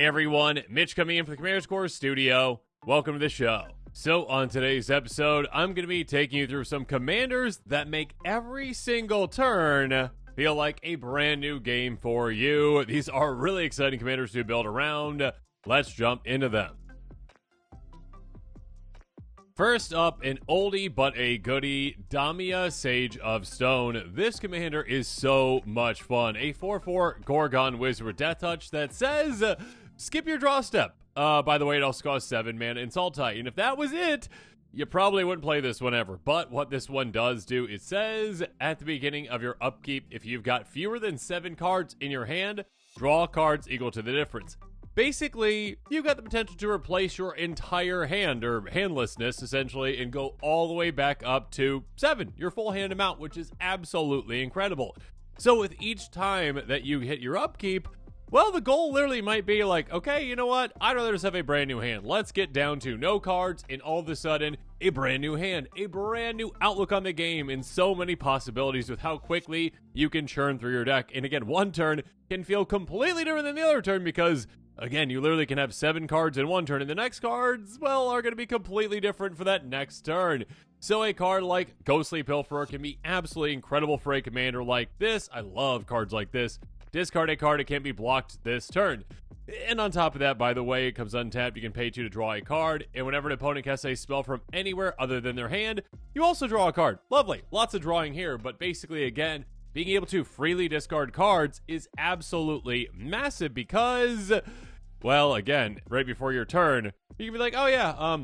Hey everyone, Mitch coming in from the Commander's Core studio. Welcome to the show. So on today's episode, I'm going to be taking you through some commanders that make every single turn feel like a brand new game for you. These are really exciting commanders to build around. Let's jump into them. First up, an oldie but a goodie, Damia, Sage of Stone. This commander is so much fun. A 4/4 Gorgon Wizard with Death Touch that says, skip your draw step. By the way, it also costs 7 mana and Salt Titan. If that was it, you probably wouldn't play this one ever. But what this one does do, it says at the beginning of your upkeep, if you've got fewer than 7 cards in your hand, draw cards equal to the difference. Basically, you've got the potential to replace your entire hand, or handlessness, essentially, and go all the way back up to 7, your full hand amount, which is absolutely incredible. So with each time that you hit your upkeep, well, the goal literally might be like, okay, you know what? I'd rather just have a brand new hand. Let's get down to no cards, and all of a sudden, a brand new hand, a brand new outlook on the game, and so many possibilities with how quickly you can churn through your deck. And again, one turn can feel completely different than the other turn because, again, you literally can have 7 cards in one turn, and the next cards, well, are going to be completely different for that next turn. So a card like Ghostly Pilferer can be absolutely incredible for a commander like this. I love cards like this. Discard a card, it can't be blocked this turn. And on top of that, by the way, it comes untapped. You can pay 2 to draw a card, and whenever an opponent casts a spell from anywhere other than their hand, you also draw a card. Lovely. Lots of drawing here, but basically, again, being able to freely discard cards is absolutely massive because, well, again, right before your turn, you can be like, oh yeah,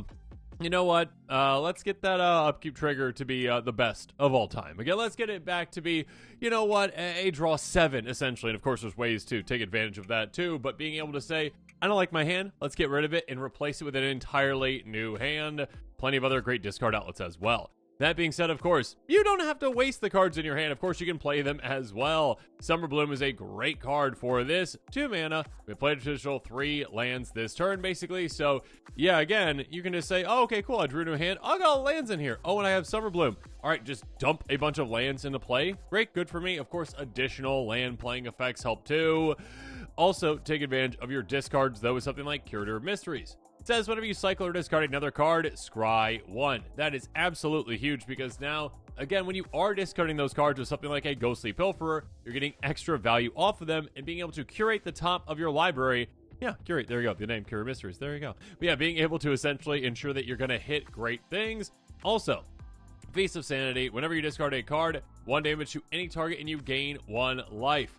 you know what, let's get that upkeep trigger to be the best of all time. Again, let's get it back to be, you know what, a draw 7, essentially. And of course, there's ways to take advantage of that too, but being able to say, I don't like my hand, let's get rid of it and replace it with an entirely new hand. Plenty of other great discard outlets as well. That being said, of course, you don't have to waste the cards in your hand. Of course, you can play them as well. Summer Bloom is a great card for this. 2 mana. We played additional 3 lands this turn, basically. So, yeah, again, you can just say, oh, okay, cool. I drew a new hand. I got lands in here. Oh, and I have Summer Bloom. All right, just dump a bunch of lands into play. Great, good for me. Of course, additional land playing effects help too. Also, take advantage of your discards, though, with something like Curator of Mysteries. It says whenever you cycle or discard another card, scry 1. That is absolutely huge because now, again, when you are discarding those cards with something like a Ghostly Pilferer, you're getting extra value off of them and being able to curate the top of your library. Yeah, curate, there you go, the name, Cure Mysteries, there you go. But yeah, being able to essentially ensure that you're going to hit great things. Also, Feast of Sanity, whenever you discard a card, 1 damage to any target and you gain 1 life.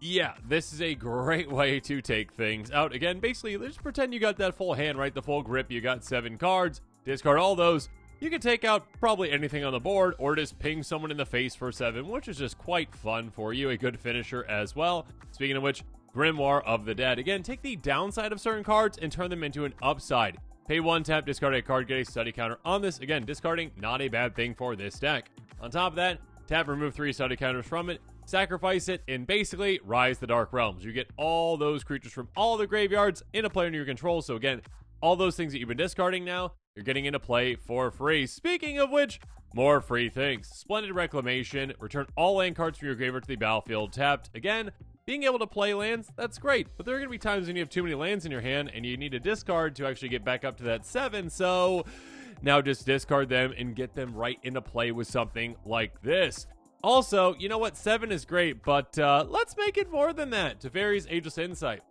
Yeah, this is a great way to take things out. Again, basically, just pretend you got that full hand, right? The full grip. You got 7 cards. Discard all those. You can take out probably anything on the board or just ping someone in the face for 7, which is just quite fun for you. A good finisher as well. Speaking of which, Grimoire of the Dead. Again, take the downside of certain cards and turn them into an upside. Pay 1 tap, discard a card, get a study counter on this. Again, discarding, not a bad thing for this deck. On top of that, tap, remove 3 study counters from it. Sacrifice it, and basically Rise the Dark Realms. You get all those creatures from all the graveyards into play under your control. So again, all those things that you've been discarding now, you're getting into play for free. Speaking of which, more free things. Splendid Reclamation. Return all land cards from your graveyard to the battlefield tapped. Again, being able to play lands, that's great. But there are going to be times when you have too many lands in your hand and you need to discard to actually get back up to that 7. So now just discard them and get them right into play with something like this. Also, you know what? 7 is great, but let's make it more than that. Teferi's Ageless Insight.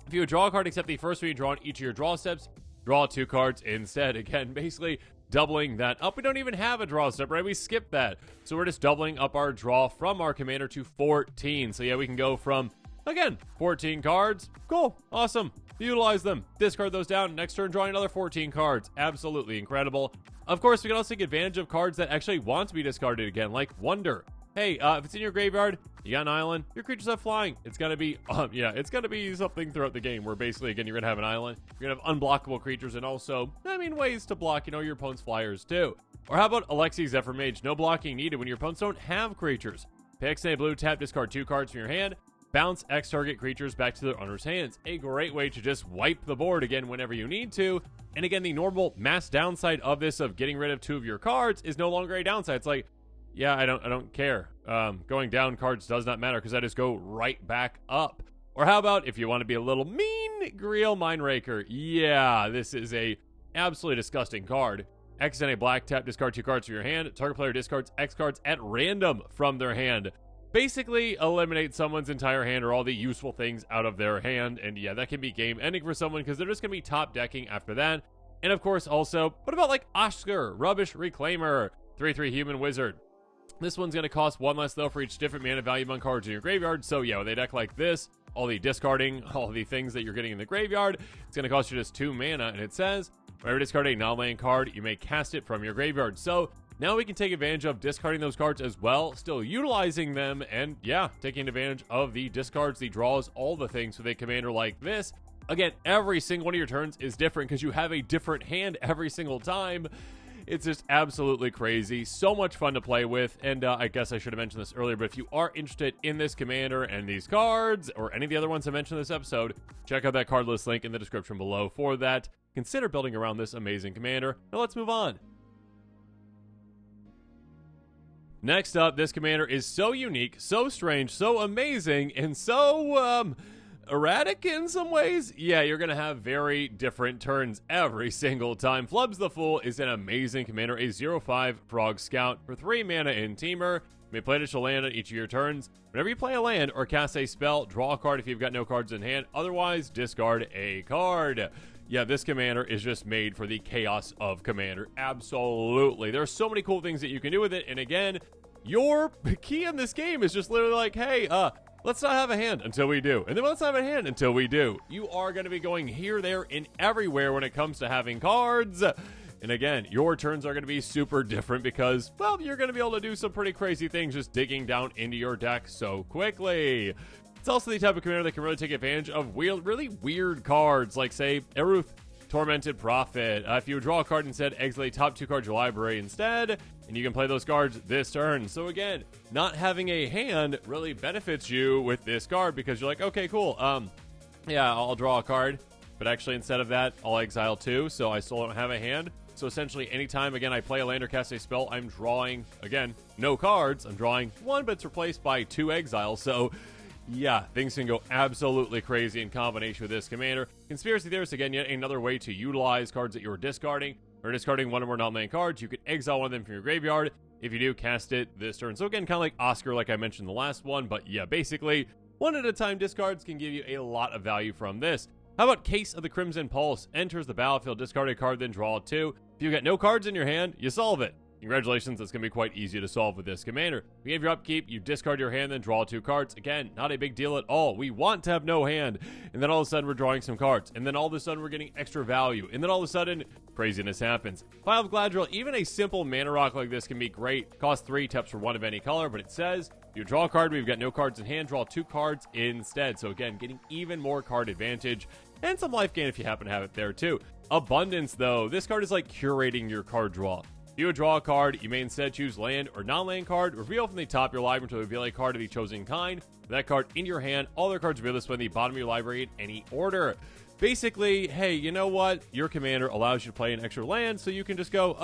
If you draw a card except the first one you draw on each of your draw steps, draw 2 cards instead. Again, basically doubling that up. We don't even have a draw step, right? We skipped that. So we're just doubling up our draw from our commander to 14. So yeah, we can go from, again, 14 cards. Cool. Awesome. Utilize them. Discard those down. Next turn, drawing another 14 cards. Absolutely incredible. Of course, we can also take advantage of cards that actually want to be discarded again, like Wonder. Hey, if it's in your graveyard, you got an island, your creatures have flying. It's gonna be, it's gonna be something throughout the game where basically, again, you're gonna have an island, you're gonna have unblockable creatures, and also, ways to block, your opponent's flyers too. Or how about Alexi Zephyr Mage? No blocking needed when your opponents don't have creatures. Pix a blue, tap, discard 2 cards from your hand, bounce X target creatures back to their owner's hands. A great way to just wipe the board again whenever you need to. And again, the normal mass downside of this, of getting rid of 2 of your cards, is no longer a downside. It's like, yeah, I don't care. Going down cards does not matter because I just go right back up. Or how about if you want to be a little mean Griel Mineraker. Yeah, this is a absolutely disgusting card. X and a black tap, discard 2 cards from your hand. Target player discards X cards at random from their hand. Basically, eliminate someone's entire hand or all the useful things out of their hand. And yeah, that can be game ending for someone because they're just going to be top decking after that. And of course, also, what about like Oscar, Rubbish Reclaimer, 3/3 Human Wizard? This one's going to cost 1 less, though, for each different mana value among cards in your graveyard. So yeah, with a deck like this, all the discarding, all the things that you're getting in the graveyard, it's going to cost you just 2 mana. And it says, whenever you discard a non-land card, you may cast it from your graveyard. So now we can take advantage of discarding those cards as well, still utilizing them, and yeah, taking advantage of the discards, the draws, all the things with a commander like this. Again, every single one of your turns is different because you have a different hand every single time. It's just absolutely crazy. So much fun to play with. And I guess I should have mentioned this earlier, but if you are interested in this commander and these cards, or any of the other ones I mentioned in this episode, check out that card list link in the description below for that. Consider building around this amazing commander. Now let's move on. Next up, this commander is so unique, so strange, so amazing, and so, erratic in some ways. Yeah, you're going to have very different turns every single time. Flubs the Fool is an amazing commander, a 0/5 Frog Scout for 3 mana in Teamer. You may play additional land on each of your turns. Whenever you play a land or cast a spell, draw a card if you've got no cards in hand. Otherwise, discard a card. Yeah, this commander is just made for the chaos of commander. Absolutely. There are so many cool things that you can do with it. And again, your key in this game is just literally like, hey, let's not have a hand until we do. And then let's have a hand until we do. You are going to be going here, there, and everywhere when it comes to having cards. And again, your turns are going to be super different because, well, you're going to be able to do some pretty crazy things just digging down into your deck so quickly. It's also the type of commander that can really take advantage of really weird cards, like, say, Eruth, Tormented Prophet. If you draw a card instead, exile the top 2 cards of your library instead, and you can play those cards this turn. So again, not having a hand really benefits you with this card because you're like, okay, cool. Yeah, I'll draw a card, but actually instead of that, I'll exile 2, so I still don't have a hand. So essentially, anytime, again, I play a land or cast a spell, I'm drawing, again, no cards. I'm drawing 1, but it's replaced by 2 exiles. So yeah, things can go absolutely crazy in combination with this commander. Conspiracy Theorist, again, yet another way to utilize cards that you're discarding, or discarding 1 or more non-land cards. You could exile 1 of them from your graveyard. If you do, cast it this turn. So again, kind of like Oscar, like I mentioned in the last one, but yeah, basically, 1 at a time discards can give you a lot of value from this. How about Case of the Crimson Pulse? Enters the battlefield, discard a card, then draw 2. If you got no cards in your hand, you solve it. Congratulations, that's going to be quite easy to solve with this commander. If you have your upkeep, you discard your hand, then draw 2 cards. Again, not a big deal at all. We want to have no hand. And then all of a sudden, we're drawing some cards. And then all of a sudden, we're getting extra value. And then all of a sudden, craziness happens. Pile of Gladriel, even a simple mana rock like this can be great. Cost 3, taps for 1 of any color, but it says you draw a card, we've got no cards in hand, draw 2 cards instead. So again, getting even more card advantage. And some life gain if you happen to have it there too. Abundance, though. This card is like curating your card draw. If you would draw a card, you may instead choose land or non-land card. Reveal from the top of your library to reveal a card of the chosen kind. With that card in your hand, all other cards reveal this from the bottom of your library in any order. Basically, hey, you know what? Your commander allows you to play an extra land, so you can just go,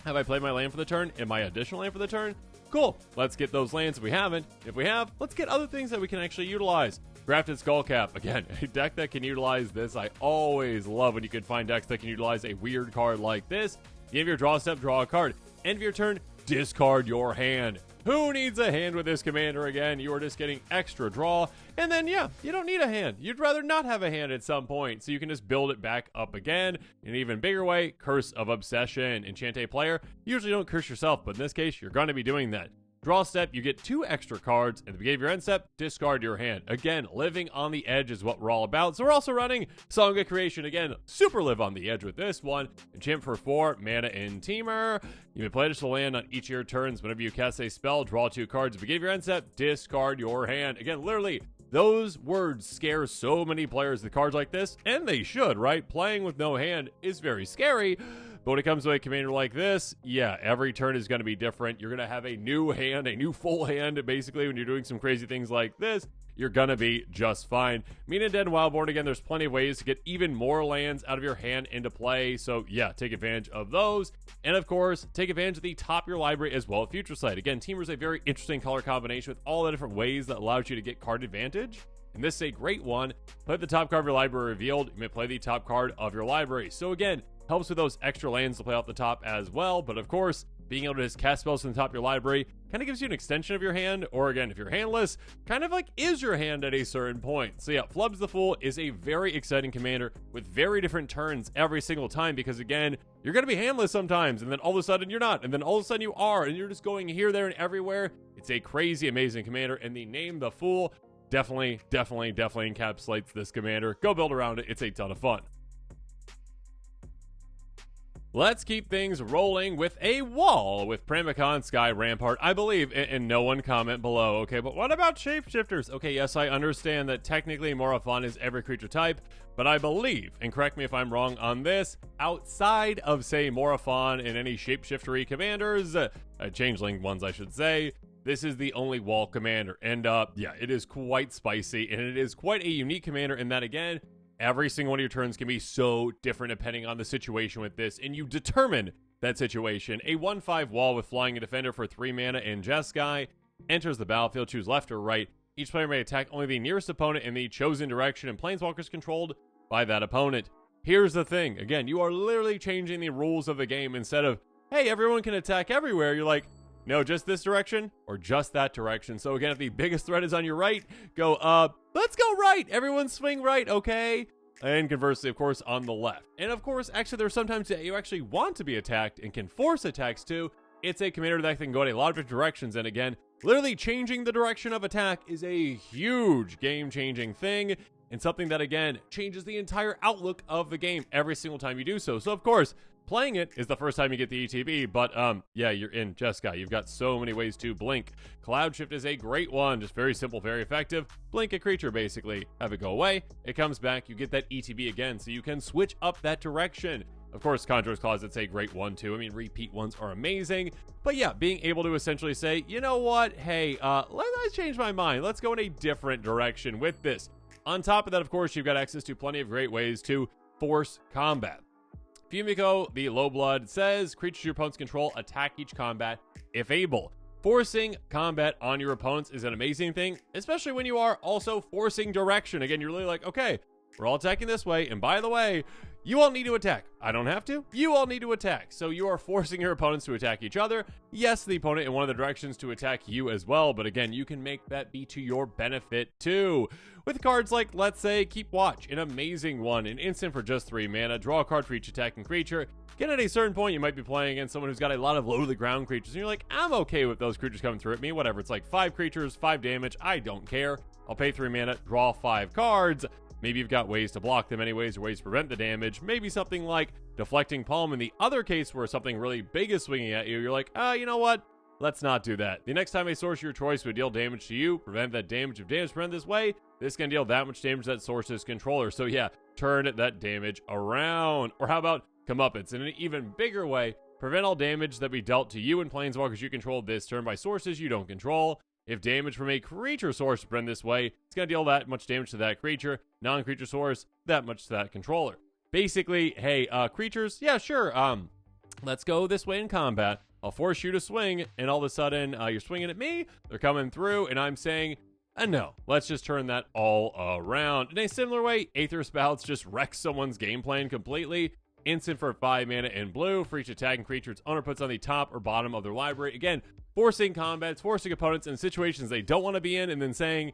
have I played my land for the turn? And my additional land for the turn? Cool. Let's get those lands if we haven't. If we have, let's get other things that we can actually utilize. Grafted Skullcap. Again, a deck that can utilize this. I always love when you can find decks that can utilize a weird card like this. You have your draw step, draw a card. End of your turn, discard your hand. Who needs a hand with this commander? Again, you are just getting extra draw. And then, yeah, you don't need a hand. You'd rather not have a hand at some point. So you can just build it back up again. In an even bigger way, Curse of Obsession. Enchant a player. You usually don't curse yourself, but in this case, you're going to be doing that. Draw step, you get 2 extra cards. At the beginning of your end step, discard your hand. Again, living on the edge is what we're all about. So we're also running Song of Creation. Again, super live on the edge with this one. Enchant for 4 mana in Teamer. You may play additional land on each of your turns. Whenever you cast a spell, draw 2 cards. At the beginning of your end step, discard your hand. Again, literally, those words scare so many players with cards like this, and they should, right? Playing with no hand is very scary. But when it comes to a commander like this, yeah, every turn is going to be different. You're going to have a new hand, a new full hand. Basically, when you're doing some crazy things like this, you're going to be just fine. Mina Dead and Wildborn, again, there's plenty of ways to get even more lands out of your hand into play. So, yeah, take advantage of those. And, of course, take advantage of the top of your library as well at Future Sight. Again, Teamer is a very interesting color combination with all the different ways that allows you to get card advantage. And this is a great one. Play the top card of your library revealed. You may play the top card of your library. So again, helps with those extra lands to play off the top as well. But of course, being able to just cast spells from the top of your library kind of gives you an extension of your hand. Or again, if you're handless, kind of like is your hand at a certain point. So yeah, Flubs the Fool is a very exciting commander with very different turns every single time. Because again, you're going to be handless sometimes. And then all of a sudden you're not. And then all of a sudden you are. And you're just going here, there, and everywhere. It's a crazy, amazing commander. And the name the Fool definitely encapsulates this commander. Go build around it. It's a ton of fun. Let's keep things rolling with a wall with Primal Sky Rampart, I believe, and no one comment below. Okay, but what about shapeshifters? Okay, yes, I understand that technically Morophon is every creature type, but I believe, and correct me if I'm wrong on this, outside of, say, Morophon and any shapeshiftery commanders, changeling ones, I should say, this is the only wall commander. And yeah, it is quite spicy, and it is quite a unique commander in that, again, every single one of your turns can be so different depending on the situation with this, and you determine that situation. A 1/5 wall with Flying a Defender for 3 mana and Jeskai enters the battlefield. Choose left or right. Each player may attack only the nearest opponent in the chosen direction, and Planeswalkers controlled by that opponent. Here's the thing. Again, you are literally changing the rules of the game. Instead of, hey, everyone can attack everywhere, you're like, no, just this direction or just that direction. So again, if the biggest threat is on your right, go, let's go right. Everyone swing right, okay? And conversely, of course, on the left. And of course, actually, there's sometimes that you actually want to be attacked and can force attacks too. It's a commander that can go in a lot of different directions. And again, literally changing the direction of attack is a huge game-changing thing. And something that, again, changes the entire outlook of the game every single time you do so. So, of course, playing it is the first time you get the ETB, but yeah, you're in Jeskai. You've got so many ways to blink. Cloud Shift is a great one, just very simple, very effective. Blink a creature, basically. Have it go away, it comes back, you get that ETB again, so you can switch up that direction. Of course, Conjurer's Closet's a great one, too. I mean, repeat ones are amazing. But yeah, being able to essentially say, you know what, hey, let's change my mind. Let's go in a different direction with this. On top of that, of course, you've got access to plenty of great ways to force combat. Fumiko, the low blood, says creatures your opponents control attack each combat if able. Forcing combat on your opponents is an amazing thing, especially when you are also forcing direction. Again, you're really like, okay, we're all attacking this way, and by the way, you all need to attack. I don't have to. You all need to attack. So you are forcing your opponents to attack each other. Yes, the opponent in one of the directions to attack you as well, but again, you can make that be to your benefit too. With cards like, let's say, Keep Watch, an amazing one, an instant for just 3 mana, draw a card for each attacking creature. Again, at a certain point, you might be playing against someone who's got a lot of low-to-the-ground creatures, and you're like, I'm okay with those creatures coming through at me, whatever. It's like 5 creatures, 5 damage, I don't care. I'll pay 3 mana, draw 5 cards. Maybe you've got ways to block them anyways, or ways to prevent the damage. Maybe something like Deflecting Palm. In the other case where something really big is swinging at you, you're like, you know what? Let's not do that. The next time a source of your choice would deal damage to you, prevent that damage. If damage prevent this way, this can deal that much damage to that source's controller. So yeah, turn that damage around. Or how about Comeuppance? In an even bigger way, prevent all damage that be dealt to you and Planeswalkers you control this turn by sources you don't control. If damage from a creature source is this way, it's going to deal that much damage to that creature. Non-creature source, that much to that controller. Basically, hey, creatures, yeah, sure, let's go this way in combat. I'll force you to swing, and all of a sudden, you're swinging at me, they're coming through, and I'm saying, no, let's just turn that all around. In a similar way, Aether Spouts just wrecks someone's game plan completely. Instant for 5 mana in blue for each attacking creature its owner puts on the top or bottom of their library. Again, forcing combats, forcing opponents in situations they don't want to be in, and then saying,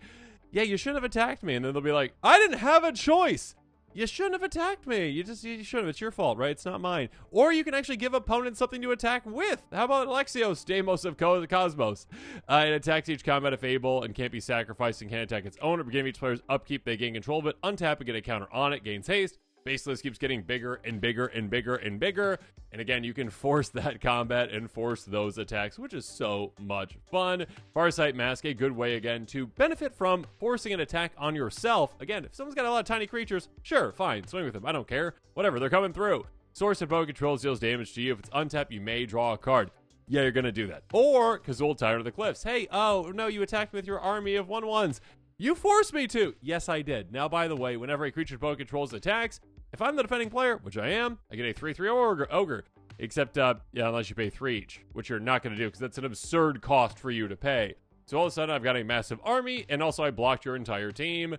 yeah, you shouldn't have attacked me. And then they'll be like, I didn't have a choice. You shouldn't have attacked me. You shouldn't have. It's your fault, right? It's not mine. Or you can actually give opponents something to attack with. How about Alexios, Deimos of Cosmos? It attacks each combat if able and can't be sacrificed and can't attack its owner. Beginning of each player's upkeep, they gain control of it. Untap and get a counter on it. Gains haste. Basically, this keeps getting bigger and bigger and bigger and bigger. And again, you can force that combat and force those attacks, which is so much fun. Farsight Mask, a good way, again, to benefit from forcing an attack on yourself. Again, if someone's got a lot of tiny creatures, sure, fine, swing with them. I don't care. Whatever, they're coming through. Source of Bow Control deals damage to you. If it's untapped, you may draw a card. Yeah, you're going to do that. Or Kazul, Tyrant of the Cliffs. Hey, oh, no, you attacked me with your army of 1/1s. You forced me to. Yes, I did. Now, by the way, whenever a creature's Bow controls attacks, if I'm the defending player, which I am, I get a 3/3 ogre. Except, yeah, unless you pay 3 each, which you're not going to do because that's an absurd cost for you to pay. So all of a sudden I've got a massive army, and also I blocked your entire team.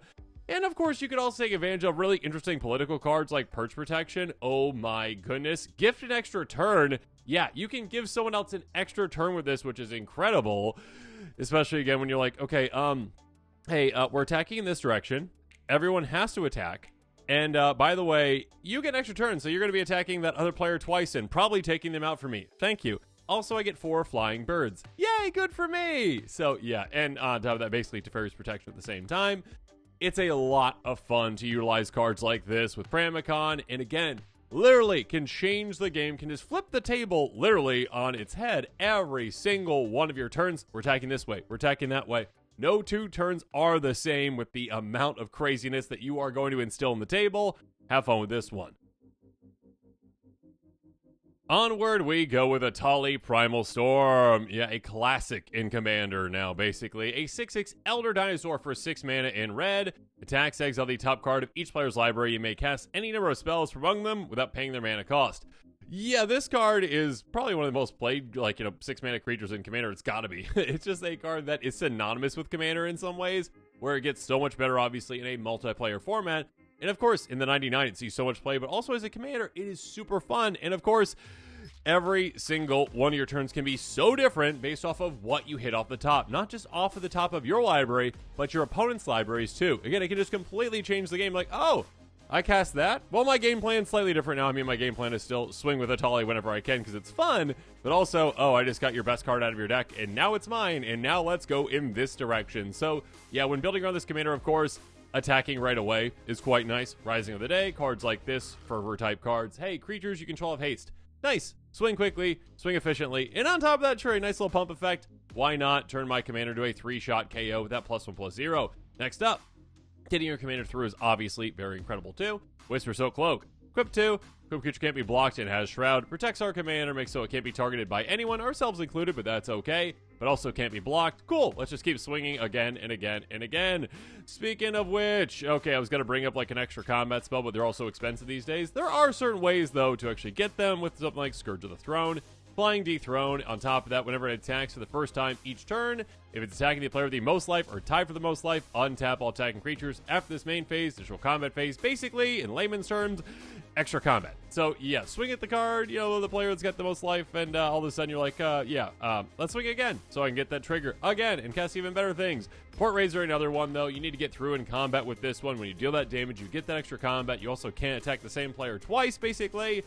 And of course, you could also take advantage of really interesting political cards like Perch Protection. Oh my goodness. Gift an extra turn. Yeah, you can give someone else an extra turn with this, which is incredible. Especially again when you're like, okay, hey, we're attacking in this direction. Everyone has to attack. And by the way, you get an extra turn, so you're going to be attacking that other player twice and probably taking them out for me. Thank you. Also, I get 4 flying birds. Yay, good for me! So yeah, and on top of that, basically Teferi's Protection at the same time. It's a lot of fun to utilize cards like this with Primal, and again, literally can change the game, can just flip the table literally on its head every single one of your turns. We're attacking this way, we're attacking that way. No 2 turns are the same with the amount of craziness that you are going to instill in the table. Have fun with this one. Onward we go with Atali Primal Storm. Yeah, a classic in Commander now, basically. A 6/6 Elder Dinosaur for 6 mana in red. Attacks exile the top card of each player's library. You may cast any number of spells from among them without paying their mana cost. Yeah, this card is probably one of the most played, 6 mana creatures in Commander. It's gotta be. It's just a card that is synonymous with Commander in some ways, where it gets so much better, obviously, in a multiplayer format. And of course, in the 99, it sees so much play, but also as a Commander, it is super fun. And of course, every single one of your turns can be so different based off of what you hit off the top. Not just off of the top of your library, but your opponent's libraries too. Again, it can just completely change the game. Like, oh, I cast that? Well, my game plan's slightly different now. I mean, my game plan is still swing with Atali whenever I can because it's fun, but also, oh, I just got your best card out of your deck, and now it's mine, and now let's go in this direction. So, yeah, when building around this Commander, of course, attacking right away is quite nice. Rising of the Day, cards like this, Fervor-type cards. Hey, creatures you control have haste. Nice. Swing quickly, swing efficiently, and on top of that, sure, a nice little pump effect. Why not turn my Commander to a 3-shot KO with that +1/+0? Next up, getting your Commander through is obviously very incredible too. Whisper Soak Cloak. Equip 2. Equip creature can't be blocked and has Shroud. Protects our Commander, makes so it can't be targeted by anyone, ourselves included, but that's okay. But also can't be blocked. Cool. Let's just keep swinging again and again and again. Speaking of which, okay, I was going to bring up like an extra combat spell, but they're all so expensive these days. There are certain ways, though, to actually get them with something like Scourge of the Throne. Flying Dethrone. On top of that, whenever it attacks for the first time each turn, if it's attacking the player with the most life or tied for the most life, untap all attacking creatures. After this main phase, initial combat phase, basically, in layman's terms, extra combat. So, yeah, swing at the card, the player that's got the most life, and all of a sudden you're like, let's swing again, so I can get that trigger again and cast even better things. Port Razor, another one, though. You need to get through in combat with this one. When you deal that damage, you get that extra combat. You also can't attack the same player twice, basically.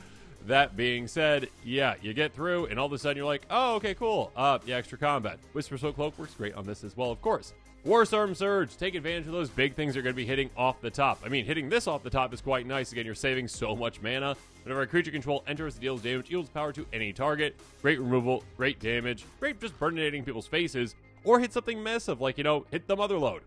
That being said, yeah, you get through, and all of a sudden you're like, oh, okay, cool. Yeah, extra combat. Whisper Soak Cloak works great on this as well, of course. Warstorm Surge. Take advantage of those big things you're going to be hitting off the top. I mean, hitting this off the top is quite nice. Again, you're saving so much mana. Whenever a creature control enters, it deals damage, yields power to any target. Great removal, great damage, great just burninating people's faces, or hit something massive, like, hit the Mother Load.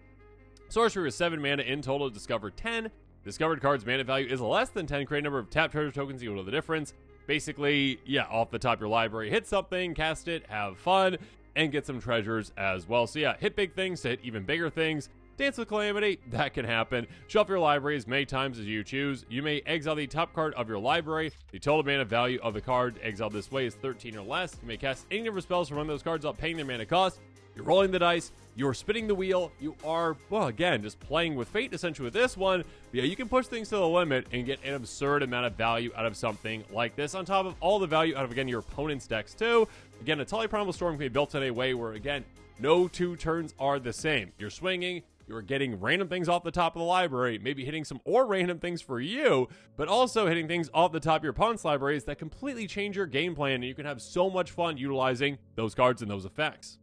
Sorcery with 7 mana in total, discover 10. Discovered card's mana value is less than 10. Create a number of tapped treasure tokens equal to the difference. Basically, yeah, off the top of your library, hit something, cast it, have fun, and get some treasures as well. So yeah, hit big things to hit even bigger things. Dance with Calamity, that can happen. Shuffle your library as many times as you choose. You may exile the top card of your library. The total mana value of the card exiled this way is 13 or less. You may cast any number of spells from one of those cards without paying their mana cost. You're rolling the dice, you're spinning the wheel, you are, well, again, just playing with fate, essentially, with this one. But yeah, you can push things to the limit and get an absurd amount of value out of something like this, on top of all the value out of, again, your opponent's decks, too. Again, Atali Primal Storm can be built in a way where, again, no 2 turns are the same. You're swinging, you're getting random things off the top of the library, maybe hitting some or random things for you, but also hitting things off the top of your opponent's libraries that completely change your game plan, and you can have so much fun utilizing those cards and those effects.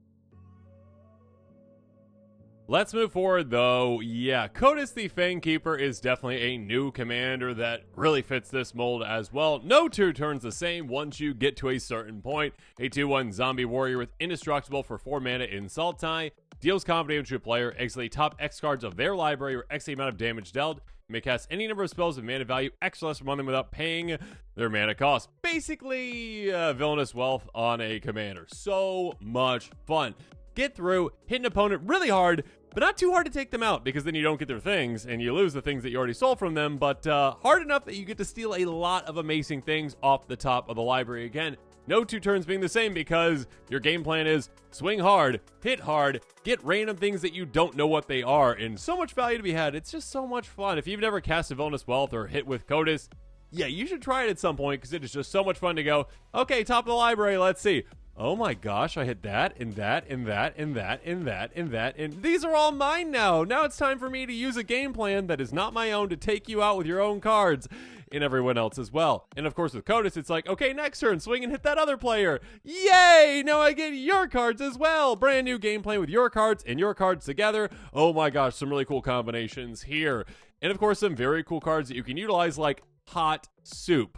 Let's move forward, though. Yeah, Cotus the Fang Keeper is definitely a new commander that really fits this mold as well. No 2 turns the same once you get to a certain point. A 2/1 zombie warrior with indestructible for 4 mana in Sultai. Deals combat damage to a player. Exile the top X cards of their library or X amount of damage dealt. You may cast any number of spells with mana value X less from them without paying their mana cost. Basically, villainous wealth on a commander. So much fun. Get through, hit an opponent really hard, but not too hard to take them out, because then you don't get their things and you lose the things that you already stole from them, but hard enough that you get to steal a lot of amazing things off the top of the library. Again, no 2 turns being the same because your game plan is swing hard, hit hard, get random things that you don't know what they are, and so much value to be had. It's just so much fun. If you've never cast a Villainous Wealth or hit with Cotus, yeah, you should try it at some point because it is just so much fun to go, okay, top of the library, let's see. Oh my gosh, I hit that, and that, and that, and that, and that, and that, and these are all mine now. Now it's time for me to use a game plan that is not my own to take you out with your own cards, and everyone else as well. And of course with Cotus, it's like, okay, next turn, swing and hit that other player. Yay! Now I get your cards as well. Brand new game plan with your cards and your cards together. Oh my gosh, some really cool combinations here. And of course, some very cool cards that you can utilize like Hot Soup.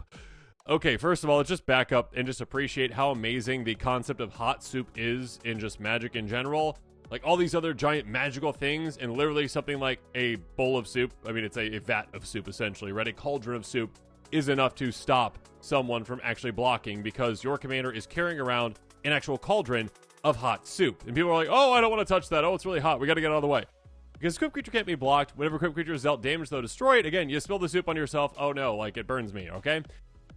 Okay, first of all, let's just back up and just appreciate how amazing the concept of hot soup is in just Magic in general. Like all these other giant magical things and literally something like a bowl of soup. I mean, it's a vat of soup essentially, right? A cauldron of soup is enough to stop someone from actually blocking because your commander is carrying around an actual cauldron of hot soup. And people are like, oh, I don't want to touch that. Oh, it's really hot. We got to get out of the way. Because equipped creature can't be blocked. Whenever equipped creature is dealt damage, though, destroy it. Again, you spill the soup on yourself. Oh no, like it burns me, okay?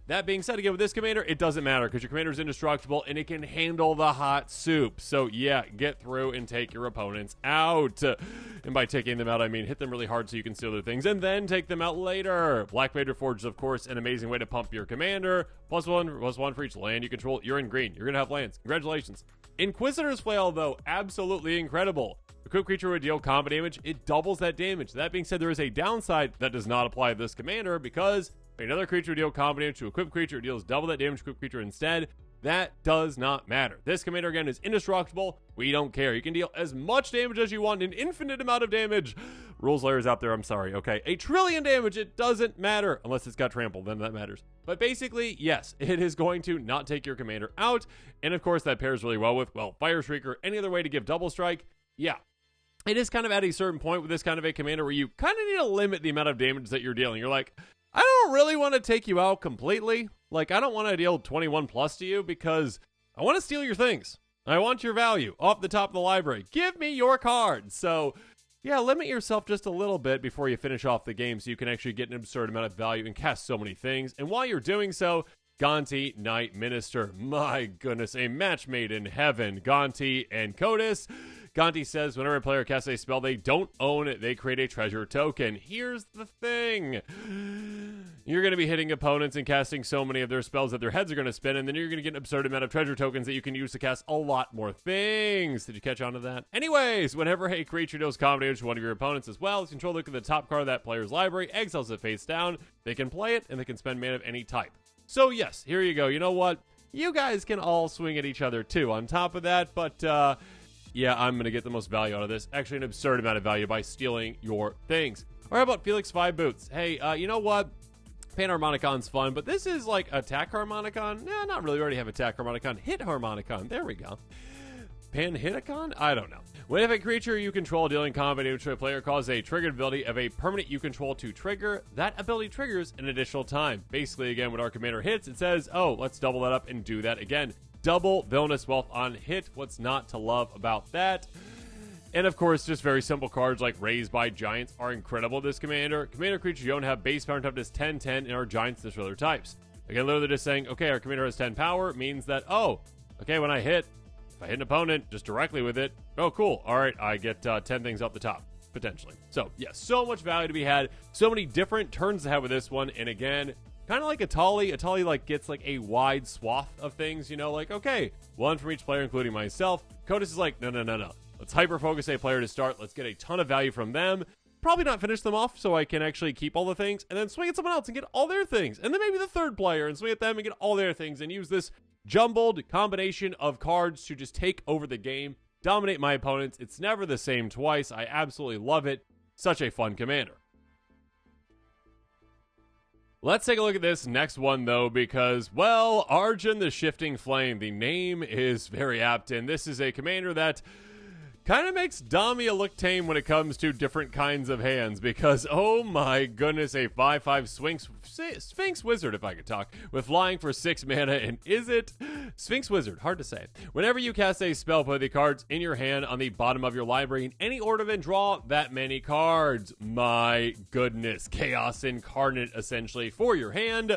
That being said, again, with this commander, it doesn't matter because your commander is indestructible and it can handle the hot soup. So, yeah, get through and take your opponents out. And by taking them out, I mean hit them really hard so you can steal their things and then take them out later. Black Vader Forge is, of course, an amazing way to pump your commander. +1 for each land you control. You're in green. You're going to have lands. Congratulations. Inquisitor's Flail, though, absolutely incredible. Equipped creature would deal combat damage. It doubles that damage. That being said, there is a downside that does not apply to this commander because another creature would deal combat damage to equipped creature. It deals double that damage to equipped creature instead. That does not matter. This commander, again, is indestructible. We don't care. You can deal as much damage as you want, an infinite amount of damage. Rules layers out there, I'm sorry, okay? 1 trillion damage, it doesn't matter. Unless it's got trampled, then that matters. But basically, yes, it is going to not take your commander out. And of course, that pairs really well with, well, Fire Shriek or any other way to give double strike. Yeah. It is kind of at a certain point with this kind of a commander where you kind of need to limit the amount of damage that you're dealing. You're like, I don't really want to take you out completely. Like, I don't want to deal 21 plus to you because I want to steal your things. I want your value off the top of the library. Give me your cards. So, yeah, limit yourself just a little bit before you finish off the game so you can actually get an absurd amount of value and cast so many things. And while you're doing so, Gonti, Knight, Minister. My goodness, a match made in heaven. Gonti and Cotus. Gonti says whenever a player casts a spell they don't own, they create a treasure token. Here's the thing. You're going to be hitting opponents and casting so many of their spells that their heads are going to spin, and then you're going to get an absurd amount of treasure tokens that you can use to cast a lot more things. Did you catch on to that? Anyways, whenever a creature deals combat damage to one of your opponents as well, control look at the top card of that player's library, exiles it face down, they can play it, and they can spend mana of any type. So yes, here you go. You know what? You guys can all swing at each other too on top of that, but yeah, I'm going to get the most value out of this. Actually, an absurd amount of value by stealing your things. Or how about Felix 5 Boots? Hey, you know what? Panharmonicon's fun, but this is like Attack Harmonicon? Nah, not really. We already have Attack Harmonicon. Hit Harmonicon. There we go. Panhiticon? I don't know. When a creature you control dealing combat damage to a player causes a triggered ability of a permanent you control to trigger, that ability triggers an additional time. Basically, again, when our commander hits, it says, oh, let's double that up and do that again. Double Villainous Wealth on hit. What's not to love about that? And of course, just very simple cards like Raised by Giants are incredible this commander. Commander creatures you don't have base power and toughness 10-10 and are giants this other types. Again, literally just saying, okay, our commander has 10 power means that, oh, okay, when I hit, if I hit an opponent just directly with it, oh, cool. All right, I get 10 things off the top, potentially. So, yeah, so much value to be had. So many different turns to have with this one. And again, kind of like Atali. Atali, like, gets, like, a wide swath of things, you know, like, okay, one from each player, including myself. Cotus is like, no. Let's hyper-focus a player to start. Let's get a ton of value from them. Probably not finish them off so I can actually keep all the things. And then swing at someone else and get all their things. And then maybe the third player and swing at them and get all their things. And use this jumbled combination of cards to just take over the game. Dominate my opponents. It's never the same twice. I absolutely love it. Such a fun commander. Let's take a look at this next one, though, because, well, Arjun the Shifting Flame. The name is very apt, and this is a commander that kind of makes Damia look tame when it comes to different kinds of hands, because, oh my goodness, a 5/5 Sphinx Wizard, if I could talk, with flying for 6 mana, and is it? Sphinx Wizard, hard to say. Whenever you cast a spell, put the cards in your hand on the bottom of your library in any order, then draw that many cards. My goodness, Chaos Incarnate, essentially, for your hand.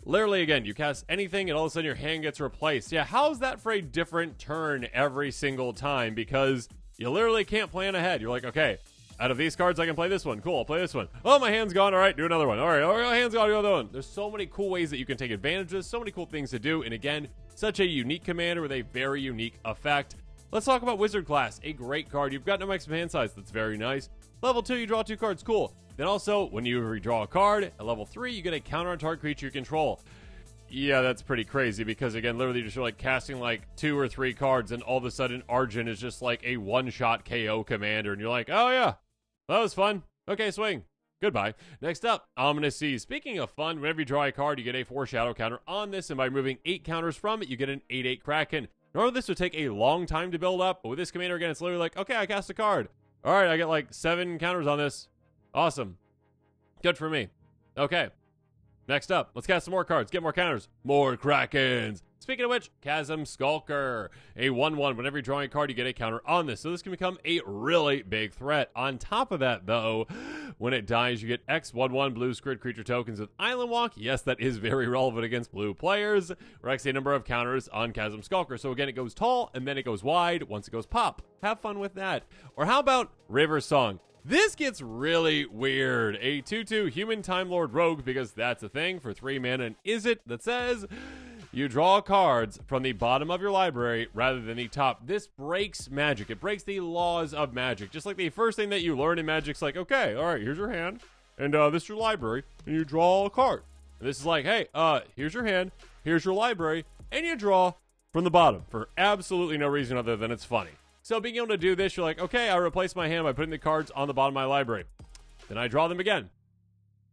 Literally, again, you cast anything and all of a sudden your hand gets replaced. Yeah, how's that for a different turn every single time? Because you literally can't plan ahead. You're like, okay, out of these cards, I can play this one. Cool, I'll play this one. Oh, my hand's gone. All right, do another one. All right, my hand's gone, do another one. There's so many cool ways that you can take advantage of this. So many cool things to do. And again, such a unique commander with a very unique effect. Let's talk about Wizard class. A great card. You've got no maximum hand size. That's very nice. Level 2, you draw 2 cards. Cool. Then also, when you redraw a card, at level 3, you get a counter on target creature you control. Yeah, that's pretty crazy because, again, literally just like casting like 2 or 3 cards and all of a sudden Arjun is just like a one-shot KO commander and you're like, oh yeah, that was fun. Okay, swing. Goodbye. Next up, Ominous Seas. Speaking of fun, whenever you draw a card, you get a 4 shadow counter on this, and by removing 8 counters from it, you get an 8/8 Kraken. Normally, this would take a long time to build up, but with this commander, again, it's literally like, okay, I cast a card. All right, I get like 7 counters on this. Awesome. Good for me. Okay. Next up, let's cast some more cards. Get more counters. More Krakens. Speaking of which, Chasm Skulker. A 1/1. Whenever you're drawing a card, you get a counter on this. So this can become a really big threat. On top of that, though, when it dies, you get X 1/1 blue squid creature tokens with Island Walk. Yes, that is very relevant against blue players. Or X a number of counters on Chasm Skulker. So again, it goes tall, and then it goes wide once it goes pop. Have fun with that. Or how about River Song? This gets really weird. A 2/2 Human Time Lord Rogue, because that's a thing for 3 mana, and is it that says you draw cards from the bottom of your library rather than the top. This breaks Magic. It breaks the laws of Magic. Just like the first thing that you learn in Magic's like, okay, all right, here's your hand, and this is your library, and you draw a card. And this is like, hey, here's your hand, here's your library, and you draw from the bottom for absolutely no reason other than it's funny. So being able to do this, you're like, okay, I replace my hand by putting the cards on the bottom of my library. Then I draw them again.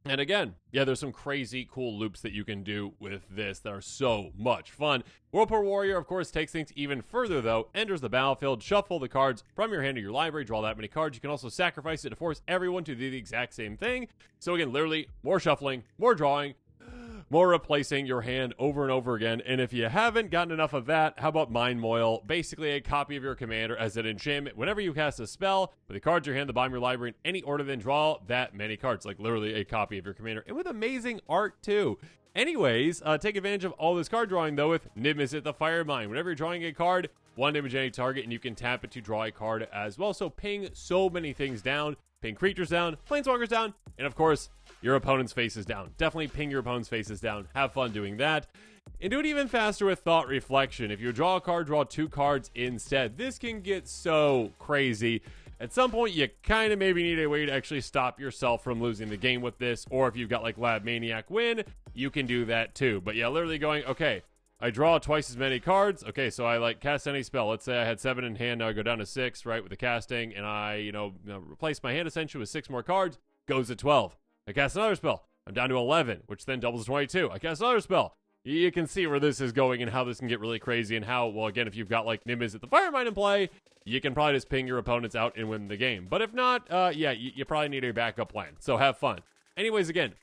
And again, yeah, there's some crazy cool loops that you can do with this that are so much fun. Whirlpool Warrior, of course, takes things even further, though. Enters the battlefield, shuffle the cards from your hand to your library, draw that many cards. You can also sacrifice it to force everyone to do the exact same thing. So again, literally, more shuffling, more drawing, more replacing your hand over and over again. And if you haven't gotten enough of that, how about Mind Moil? Basically a copy of your commander as an enchantment. Whenever you cast a spell, with the cards in your hand, the bottom of your library in any order, then draw that many cards. Like literally a copy of your commander. And with amazing art too. Anyways, take advantage of all this card drawing though with Nimbus the Fire Mine. Whenever you're drawing a card, 1 damage any target, and you can tap it to draw a card as well. So ping so many things down. Ping creatures down, planeswalkers down, and of course, your opponent's faces down. Definitely ping your opponent's faces down. Have fun doing that. And do it even faster with Thought Reflection. If you draw a card, draw 2 cards instead. This can get so crazy. At some point, you kind of maybe need a way to actually stop yourself from losing the game with this. Or if you've got like Lab Maniac Win, you can do that too. But yeah, literally going, okay, I draw twice as many cards. Okay, so I like cast any spell. Let's say I had 7 in hand. Now I go down to 6, right, with the casting. And I, replace my hand essentially with 6 more cards. Goes to 12. I cast another spell. I'm down to 11, which then doubles to 22. I cast another spell. You can see where this is going and how this can get really crazy and how, well, again, if you've got like Nimbus at the Fire Mine in play, you can probably just ping your opponents out and win the game. But if not, yeah, you probably need a backup plan. So have fun. Anyways, again,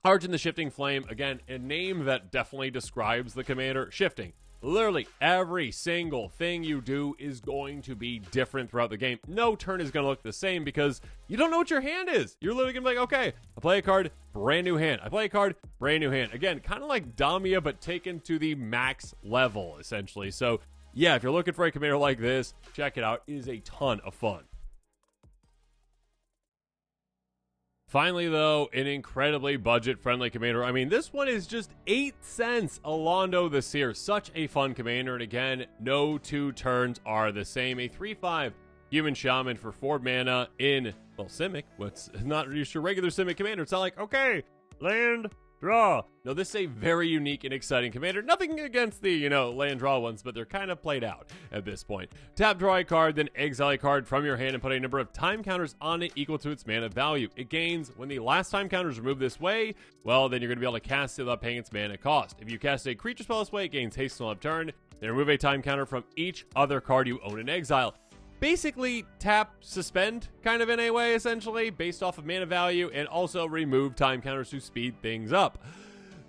Arjun the Shifting Flame, again, a name that definitely describes the commander. Shifting. Literally every single thing you do is going to be different throughout the game. No turn is going to look the same because you don't know what your hand is. You're literally going to be like, okay, I play a card, brand new hand. I play a card, brand new hand. Again, kind of like Damia, but taken to the max level, essentially. So, yeah, if you're looking for a commander like this, check it out. It is a ton of fun. Finally, though, an incredibly budget-friendly commander. I mean, this one is just 8 cents. Alando the Seir. Such a fun commander. And again, no 2 turns are the same. A 3/5 human shaman for 4 mana in, well, Simic. What's not just your regular Simic commander. It's not like, okay, land, draw. No, this is a very unique and exciting commander. Nothing against the, land draw ones, but they're kind of played out at this point. Tap, draw a card, then exile a card from your hand and put a number of time counters on it equal to its mana value. It gains when the last time counter is removed this way, well, then you're going to be able to cast it without paying its mana cost. If you cast a creature spell this way, it gains haste until end of turn. Then remove a time counter from each other card you own in exile. Basically, tap, suspend, kind of in a way, essentially, based off of mana value, and also remove time counters to speed things up.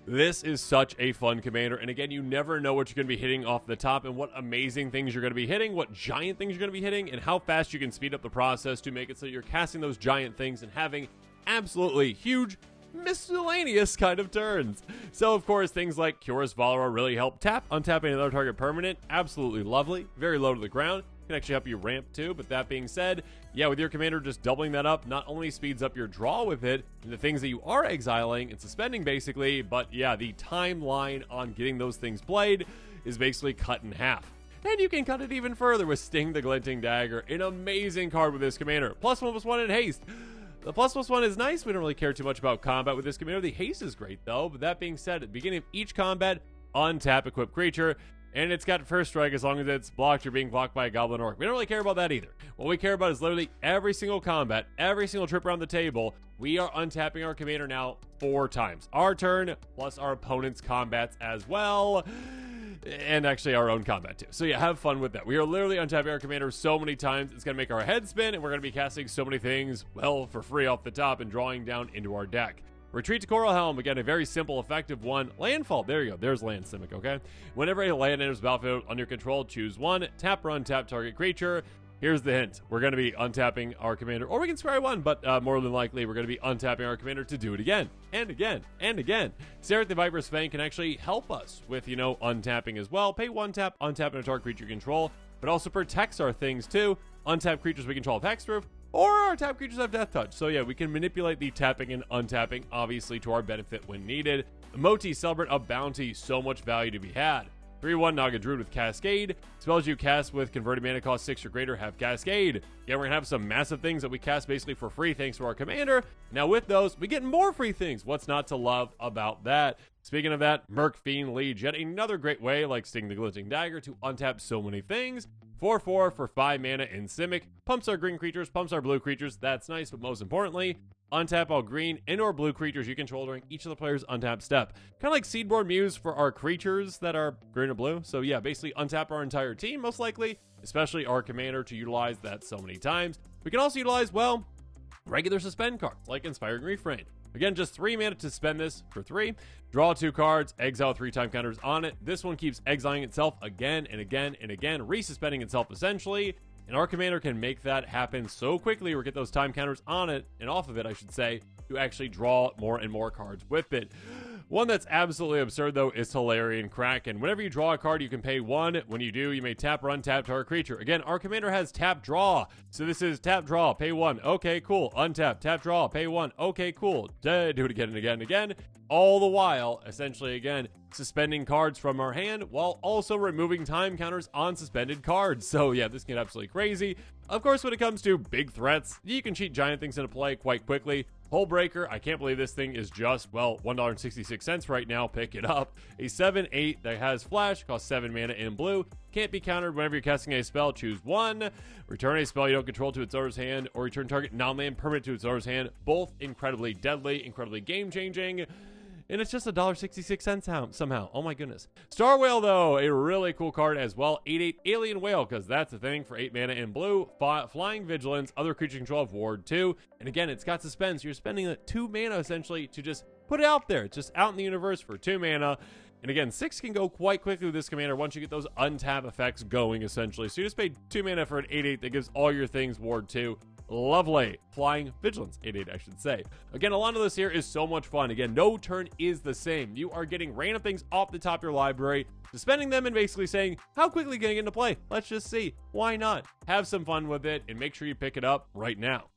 This is such a fun commander, and again, you never know what you're going to be hitting off the top, and what amazing things you're going to be hitting, what giant things you're going to be hitting, and how fast you can speed up the process to make it so you're casting those giant things and having absolutely huge, miscellaneous kind of turns. So, of course, things like Curious Valor really help untapping another target permanent. Absolutely lovely. Very low to the ground. Can actually help you ramp too. But that being said, yeah, with your commander just doubling that up, not only speeds up your draw with it, and the things that you are exiling and suspending basically, but yeah, the timeline on getting those things played is basically cut in half. And you can cut it even further with Sting the Glinting Dagger, an amazing card with this commander. +1/+1 in haste. The ++1 is nice. We don't really care too much about combat with this commander. The haste is great though. But that being said, at the beginning of each combat, untap equipped creature. And it's got first strike as long as it's blocked. You're being blocked by a Goblin Orc. We don't really care about that either. What we care about is literally every single combat, every single trip around the table, we are untapping our commander now 4 times. Our turn, plus our opponent's combats as well. And actually our own combat too. So yeah, have fun with that. We are literally untapping our commander so many times, it's going to make our head spin, and we're going to be casting so many things, well, for free off the top and drawing down into our deck. Retreat to Coral Helm, again, a very simple, effective one. Landfall, there you go, there's Land Simic, okay? Whenever a land enters the battlefield under your control, choose 1, tap or untap target creature. Here's the hint. We're going to be untapping our commander, or we can scry 1, but more than likely, we're going to be untapping our commander to do it again, and again, and again. Sereth the Viper's Fang can actually help us with, untapping as well. Pay 1 tap, untap and target creature you control, but also protects our things too. Untap creatures we control have Hexproof, or our tap creatures have Death Touch. So yeah, we can manipulate the tapping and untapping, obviously, to our benefit when needed. Moti, Celebrant of Bounty, so much value to be had. 3/1 Naga Druid with Cascade. Spells you cast with converted mana cost 6 or greater have Cascade. Yeah, we're going to have some massive things that we cast basically for free thanks to our commander. Now with those, we get more free things. What's not to love about that? Speaking of that, Merc Fiend Liege, yet another great way, like Sting the Glinting Dagger, to untap so many things. 4/4 for 5 mana in Simic. Pumps our green creatures, pumps our blue creatures. That's nice, but most importantly, untap all green and or blue creatures you control during each of the player's untap step. Kind of like Seedborn Muse for our creatures that are green or blue. So yeah, basically untap our entire team, most likely, especially our commander, to utilize that so many times. We can also utilize, well, regular suspend cards, like Inspiring Refrain. Again, just 3 mana to spend this for 3. Draw 2 cards, exile 3 time counters on it. This one keeps exiling itself again and again and again, resuspending itself essentially. And our commander can make that happen so quickly, or get those time counters on it, and off of it, I should say, to actually draw more and more cards with it. One that's absolutely absurd, though, is Hilarion Kraken. Whenever you draw a card, you can pay 1. When you do, you may tap or untap target creature. Again, our commander has tap draw. So this is tap draw, pay 1. Okay, cool. Untap, tap draw, pay 1. Okay, cool. Do it again and again and again. All the while, essentially, again, suspending cards from our hand while also removing time counters on suspended cards. So yeah, this can get absolutely crazy. Of course, when it comes to big threats, you can cheat giant things into play quite quickly. Hullbreaker, I can't believe this thing is just, well, $1.66 right now. Pick it up. A 7/8 that has flash, costs 7 mana in blue. Can't be countered whenever you're casting a spell. Choose 1. Return a spell you don't control to its owner's hand, or return target non-land permanent to its owner's hand. Both incredibly deadly, incredibly game-changing. And it's just $1.66 somehow. Oh my goodness. Star Whale, though, a really cool card as well. 8/8 Alien Whale, because that's the thing for 8 mana in blue. Flying Vigilance, other creature control of Ward 2. And again, it's got Suspend, so you're spending 2 mana essentially to just put it out there. It's just out in the universe for 2 mana. And again, 6 can go quite quickly with this commander once you get those untap effects going, essentially. So you just paid 2 mana for an 8/8 that gives all your things Ward 2. Lovely. Flying Vigilance, 8/8 I should say. Again, Alando the Seir is so much fun. Again, no turn is the same. You are getting random things off the top of your library, suspending them and basically saying, how quickly can I get into play? Let's just see. Why not? Have some fun with it and make sure you pick it up right now.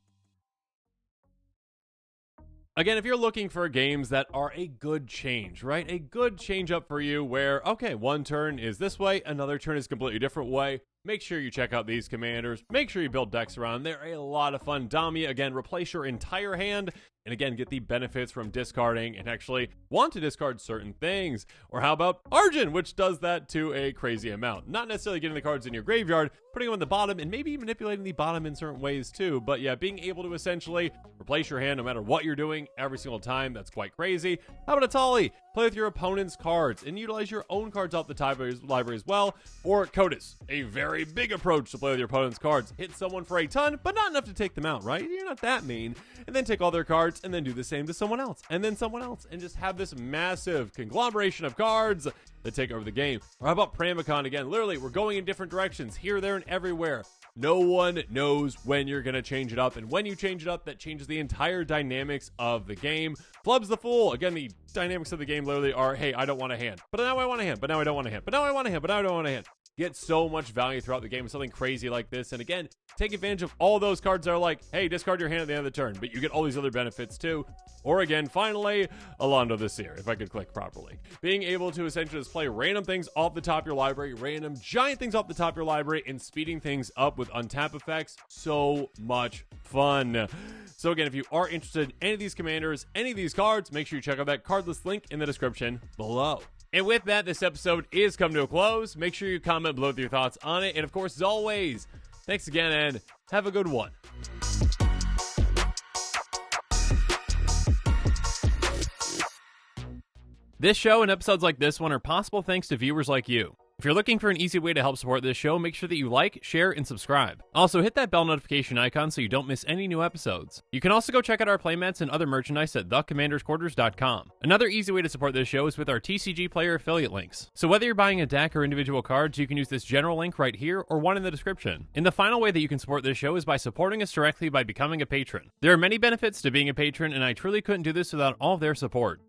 Again, if you're looking for games that are a good change, right? A good change up for you where, okay, one turn is this way, another turn is a completely different way. Make sure you check out these commanders. Make sure you build decks around. They're a lot of fun. Damia, again, replace your entire hand and again, get the benefits from discarding and actually want to discard certain things. Or how about Arjun, which does that to a crazy amount. Not necessarily getting the cards in your graveyard, putting them on the bottom and maybe manipulating the bottom in certain ways too. But yeah, being able to essentially replace your hand no matter what you're doing every single time, that's quite crazy. How about Atali? Play with your opponent's cards and utilize your own cards off the library as well. Or Cotus, a very big approach to play with your opponent's cards. Hit someone for a ton, but not enough to take them out, right? You're not that mean. And then take all their cards and then do the same to someone else and then someone else and just have this massive conglomeration of cards that take over the game. Or how about Primal again? Literally, we're going in different directions here, there, and everywhere. No one knows when you're going to change it up, and when you change it up, that changes the entire dynamics of the game. Flubs the Fool, again, the dynamics of the game literally are, hey, I don't want a hand, but now I want a hand, but now I don't want a hand, but now I want a hand, but now I don't want a hand. Get so much value throughout the game with something crazy like this, and again, take advantage of all those cards that are like, hey, discard your hand at the end of the turn, but you get all these other benefits too. Or again, finally, Alando the Seir, if I could click properly. Being able to essentially just play random things off the top of your library, random giant things off the top of your library, and speeding things up with untap effects. So much fun. So again, if you are interested in any of these commanders, any of these cards, make sure you check out that card list link in the description below. And with that, this episode is come to a close. Make sure you comment below with your thoughts on it. And of course, as always, thanks again and have a good one. This show and episodes like this one are possible thanks to viewers like you. If you're looking for an easy way to help support this show, make sure that you like, share, and subscribe. Also, hit that bell notification icon so you don't miss any new episodes. You can also go check out our playmats and other merchandise at thecommandersquarters.com. Another easy way to support this show is with our TCG player affiliate links. So whether you're buying a deck or individual cards, you can use this general link right here or one in the description. And the final way that you can support this show is by supporting us directly by becoming a patron. There are many benefits to being a patron, and I truly couldn't do this without all of their support.